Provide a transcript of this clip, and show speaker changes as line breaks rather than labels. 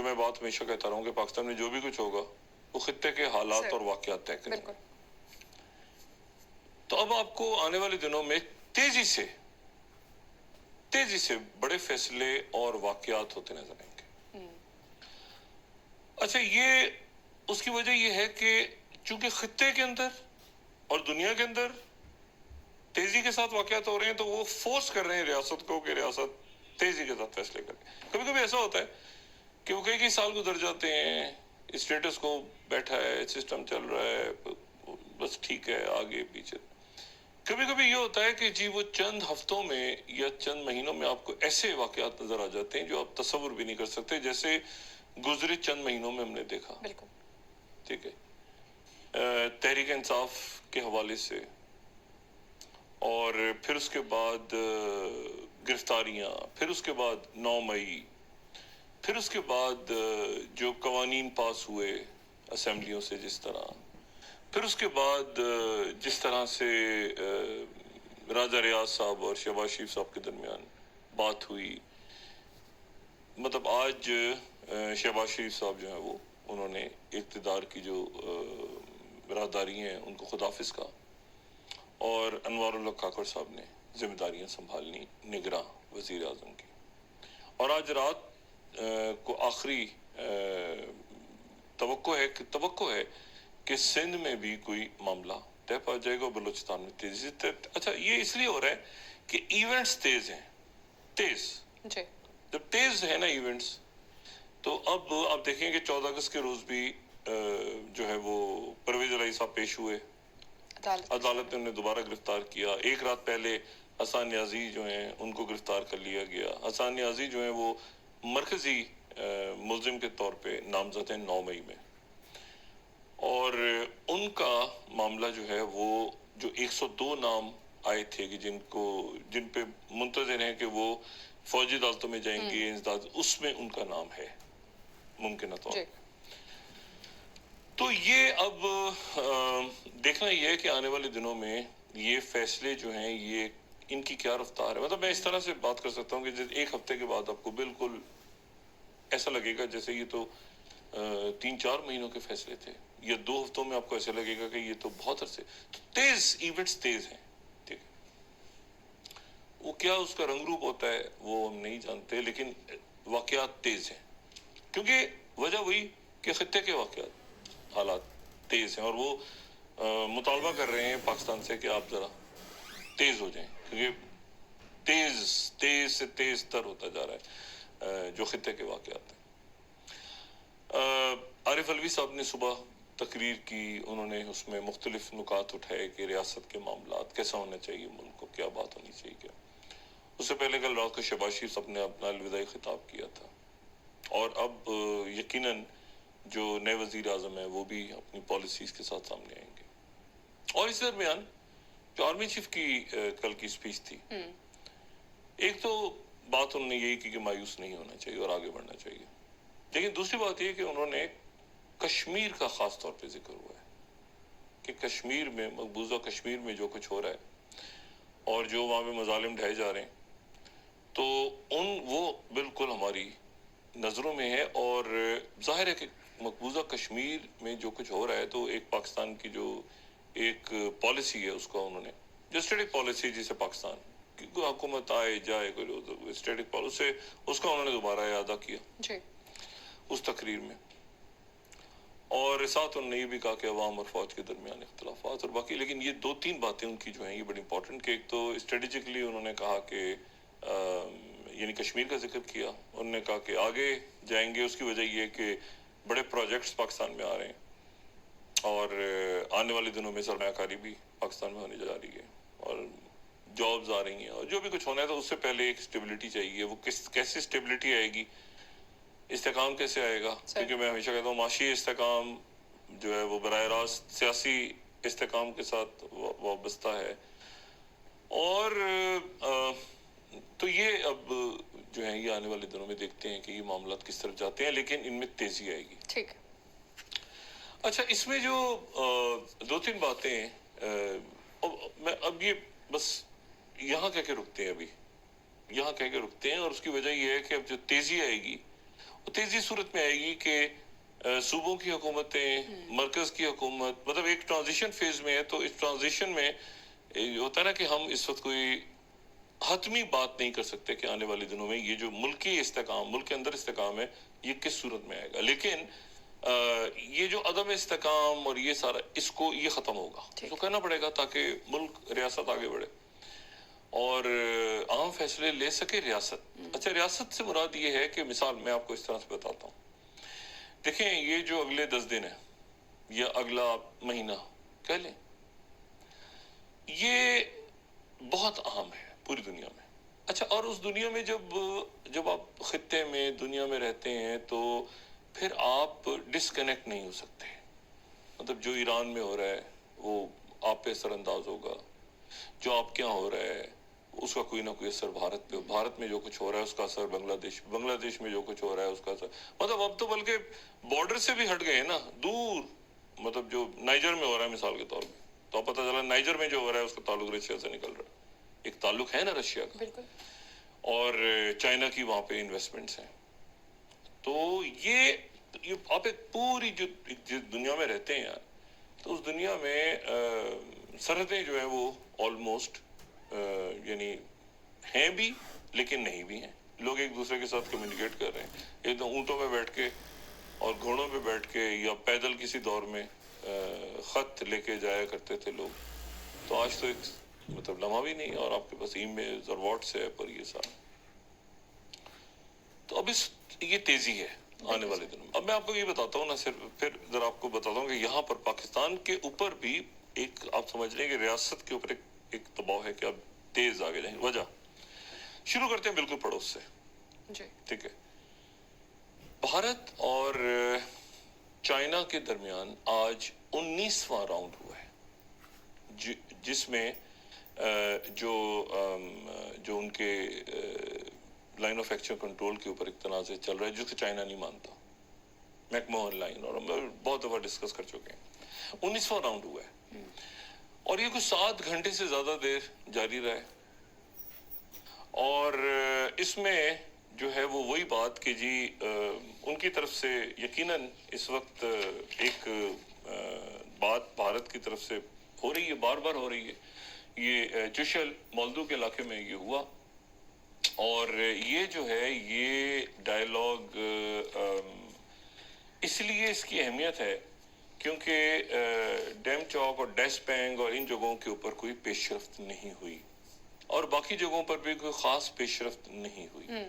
मैं बात हमेशा कहता रहा हूँ कि पाकिस्तान में जो भी कुछ होगा वो खित्ते के हालात और वाक़यात तय करेंगे। तो अब आपको आने वाले दिनों में तेजी से बड़े फैसले और वाक़यात होते नजर आएंगे। अच्छा, ये उसकी वजह ये है कि चूंकि खित्ते के अंदर और दुनिया के अंदर तेजी के साथ वाक़यात हो रहे हैं, तो वो फोर्स कर रहे हैं रियासत को कि रियासत तेजी के साथ फैसले करे। कभी कभी ऐसा होता है कि वो कई साल गुजर जाते हैं, स्टेटस को बैठा है, सिस्टम चल रहा है, बस ठीक है, आगे पीछे। कभी कभी ये होता है कि जी वो चंद हफ्तों में या चंद महीनों में आपको ऐसे वाक़यात नजर आ जाते हैं जो आप तसव्वुर भी नहीं कर सकते, जैसे गुजरे चंद महीनों में हमने देखा।
बिल्कुल
ठीक है, तहरीक इंसाफ के हवाले से, और फिर उसके बाद गिरफ्तारियां, फिर उसके बाद 9 मई, फिर उसके बाद जो कवानीन पास हुए असेंबलियों से जिस तरह, फिर उसके बाद जिस तरह से राजा रियाज साहब और शहबाज शरीफ साहब के दरमियान बात हुई, मतलब आज शहबाज शरीफ साहब जो है वो उन्होंने इक़्तिदार की जो राहदारी हैं उनको खुदाफिज कहा, और अनवारुल्लाह काकड़ साहब ने जिम्मेदारियां संभालनी निगरां वजीर आज़म की। और आज रात को आखिरी तवक्को है कि सिंध में भी कोई मामला तय पा जाएगा, बलूचिस्तान में तेजी से। अच्छा, ये इसलिए हो रहा है कि इवेंट्स तेज हैं, तेज जब तेज है ना इवेंट्स, तो अब आप देखें कि 14 अगस्त के रोज भी जो है वो परवेज इलाही साहब पेश हुए, अदालत ने उन्हें दोबारा गिरफ्तार किया। एक रात पहले हसन न्याजी जो हैं उनको गिरफ्तार कर लिया गया। हसन न्याजी जो है वो मरकजी मुल्जिम के तौर पे नामजद हैं 9 मई में, और उनका मामला जो है वो जो 102 नाम आए थे कि जिन पे मुंतज़िर हैं कि वो फौजी अदालतों में जाएंगे, उसमें उनका नाम है मुमकिन तौर पे। तो ये अब देखना ये है कि आने वाले दिनों में ये फैसले जो हैं ये इनकी क्या रफ्तार है। मतलब मैं इस तरह से बात कर सकता हूँ कि एक हफ्ते के बाद आपको बिल्कुल ऐसा लगेगा जैसे ये तो 3-4 महीनों के फैसले थे, या 2 हफ्तों में आपको ऐसा लगेगा कि ये तो बहुत अरसे। तो तेज इवेंट्स तेज हैं, ठीक है। वो क्या उसका रंग रूप होता है वो हम नहीं जानते, लेकिन वाकयात तेज हैं, क्योंकि वजह वही कि खित्ते के वाकयात हालात तेज हैं, और वो मुतालबा कर रहे हैं पाकिस्तान से कि आप जरा तेज हो जाएं, क्योंकि तेज से तेज तर होता जा रहा है जो खित्ते के वाकयात हैं। आरिफ अलवी साहब ने सुबह तकरीर की, उन्होंने उसमें मुख्तलिफ नुकात उठाए कि रियासत के मामलात कैसा होना चाहिए, मुल्क को क्या बात होनी चाहिए क्या। उससे पहले कल रात को शहबाज शरीफ साहब ने अपना अलविदाई खिताब किया था, और अब यकीनन जो नए वजीर आज़म है वो भी अपनी पॉलिसीज के साथ सामने आएंगे। और इस दरमियान जो आर्मी चीफ की कल की स्पीच थी, एक तो बात उन्होंने यही की कि मायूस नहीं होना चाहिए और आगे बढ़ना चाहिए, लेकिन दूसरी बात यह कि उन्होंने कश्मीर का खास तौर पे जिक्र हुआ है कि कश्मीर में, मकबूजा कश्मीर में जो कुछ हो रहा है और जो वहाँ पे मजालिम ढाए जा रहे हैं, तो वो बिल्कुल हमारी नज़रों में है। और जाहिर है कि मकबूजा कश्मीर में जो कुछ हो रहा है, तो एक पाकिस्तान की जो एक पॉलिसी है उसका उन्होंने, जो स्टेटिक पॉलिसी जिसे पाकिस्तान की हुकूमत आए जाए कोई स्टेटिक पॉलिसी, उसका उन्होंने दोबारा यादा किया उस तकरीर में। और साथ उन्होंने ये भी कहा कि अवाम और फौज के दरमियान इख्तलाफात और बाकी, लेकिन ये 2-3 बातें उनकी जो हैं ये बड़ी इंपॉर्टेंट कि एक तो स्ट्रेटेजिकली उन्होंने कहा कि यानी कश्मीर का जिक्र किया, उन्होंने कहा कि आगे जाएंगे। उसकी वजह ये है कि बड़े प्रोजेक्ट्स पाकिस्तान में आ रहे हैं और आने वाले दिनों में सरमायाकारी भी पाकिस्तान में होने जा रही है और जॉब्स आ रही हैं, और जो भी कुछ होना है तो उससे पहले एक स्टेबिलिटी चाहिए। वो कैसे स्टेबिलिटी आएगी, इस्तेकाम कैसे आएगा, क्योंकि मैं हमेशा कहता हूँ माशी इस्तेकाम जो है वो बराह रास्त सियासी इस्तेकाम के साथ वाबस्ता है। और तो ये अब जो है ये आने वाले दिनों में देखते हैं कि ये मामला किस तरफ जाते हैं, लेकिन इनमें तेजी आएगी।
ठीक।
अच्छा, इसमें जो 2-3 बातें मैं अब ये बस यहाँ कह के रुकते हैं, अभी यहाँ कह के रुकते हैं, और उसकी वजह ये है कि अब जो तेजी आएगी तेजी सूरत में आएगी कि सूबों की हुकूमतें, मरकज की हुकूमत, मतलब एक ट्रांजिशन फेज में है। तो इस ट्रांजिशन में होता है ना कि हम इस वक्त कोई हतमी बात नहीं कर सकते कि आने वाले दिनों में ये जो मुल्की इस्तेकाम, मुल्क के अंदर इस्तेकाम है, ये किस सूरत में आएगा। लेकिन ये जो अदम इस्तेकाम और ये सारा, इसको ये ख़त्म होगा, इसको करना पड़ेगा ताकि मुल्क, रियासत आगे बढ़े और अहम फैसले ले सके रियासत। अच्छा, रियासत से मुराद ये है कि मिसाल मैं आपको इस तरह से बताता हूँ। देखें, ये जो अगले 10 दिन है या अगला महीना कह लें, ये बहुत अहम है पूरी दुनिया में। अच्छा, और उस दुनिया में जब आप खित्ते में, दुनिया में रहते हैं, तो फिर आप डिस्कनेक्ट नहीं हो सकते। मतलब जो ईरान में हो रहा है वो आप पे असरअंदाज होगा, जो आपके यहाँ हो रहा है उसका कोई ना कोई असर भारत पे, भारत में जो कुछ हो रहा है उसका असर बांग्लादेश, बांग्लादेश में जो कुछ हो रहा है उसका असर, मतलब अब तो बल्कि बॉर्डर से भी हट गए हैं ना, दूर। मतलब जो नाइजर में हो रहा है मिसाल के तौर पे, तो पता चला नाइजर में जो हो रहा है उसका ताल्लुक रशिया से निकल रहा है। एक ताल्लुक है ना रशिया का,
बिल्कुल।
और चाइना की वहां पे इन्वेस्टमेंट्स हैं। तो ये आप एक पूरी जो जिस दुनिया में रहते हैं यार, तो उस दुनिया में सरहदें जो है वो ऑलमोस्ट यानी हैं भी लेकिन नहीं भी हैं। लोग एक दूसरे के साथ कम्युनिकेट कर रहे हैं, एक तो ऊँटों पे बैठ के और घोड़ों पे बैठ के या पैदल किसी दौर में खत लेके जाया करते थे लोग। तो आज तो एक मतलब लम्हा भी नहीं, और आपके पास ईमेल और व्हाट्सएप और ये सारा। तो अब ये तेजी है आने वाले दिनों में। अब मैं आपको ये बताता हूँ ना, सिर्फ फिर जरा आपको बताता हूँ कि यहाँ पर पाकिस्तान के ऊपर भी एक, आप समझ लें कि रियासत के ऊपर एक दबाव है कि अब तेज आगे जाएंगे। वजह शुरू करते हैं बिल्कुल पड़ोस से, ठीक है। भारत और चाइना के दरमियान आज 19वां राउंड हुआ है, जिसमें जो उनके लाइन ऑफ एक्शन कंट्रोल के ऊपर एक तनाज़े चल रहा है जिसको चाइना नहीं मानता, मैकमोहन लाइन, और हम बहुत दफा डिस्कस कर चुके हैं। 19वां राउंड हुआ है और ये कुछ 7 घंटे से ज्यादा देर जारी रहा है। और इसमें जो है वो वही बात कि जी उनकी तरफ से यकीनन इस वक्त एक बात भारत की तरफ से हो रही है, बार बार हो रही है। ये चुशल मोल्दो के इलाके में ये हुआ, और ये जो है ये डायलॉग इसलिए इसकी अहमियत है क्योंकि डैम चौक और डेस्पैंग और इन जगहों के ऊपर कोई पेशरफ्त नहीं हुई, और बाकी जगहों पर भी कोई खास पेशरफ्त नहीं हुई।